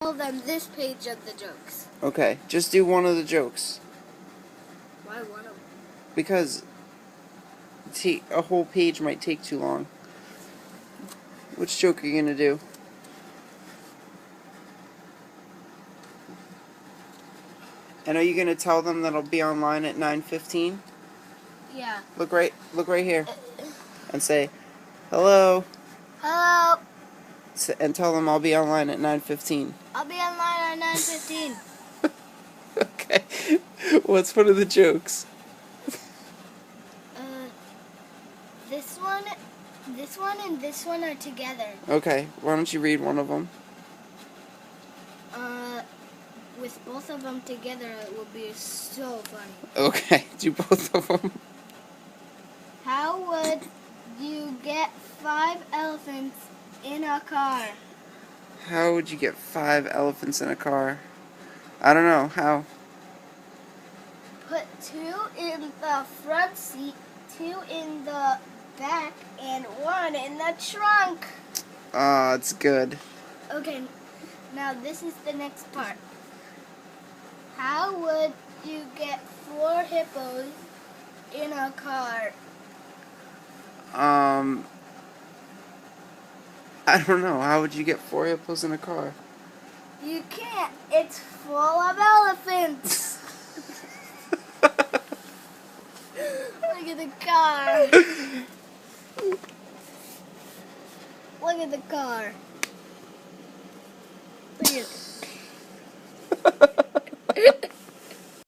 Tell them this page of the jokes. Okay, just do one of the jokes. Why one of them? Because a whole page might take too long. Which joke are you going to do? And are you going to tell them that I'll be online at 9:15? Yeah. Look right here. And say, hello. Hello. And tell them I'll be online at 9:15. I'll be online at 9:15. Okay. What's one of the jokes? This one and this one are together. Okay, why don't you read one of them? With both of them together, it will be so funny. Okay, do both of them. How would you get 5 elephants in a car? How would you get 5 elephants in a car? I don't know. How? Put 2 in the front seat, 2 in the back, and 1 in the trunk. Ah, it's good. Okay, now this is the next part. How would you get 4 hippos in a car? I don't know. How would you get 4 hippos in a car? You can't. It's full of elephants. Look at the car. Look at the car. Look at it.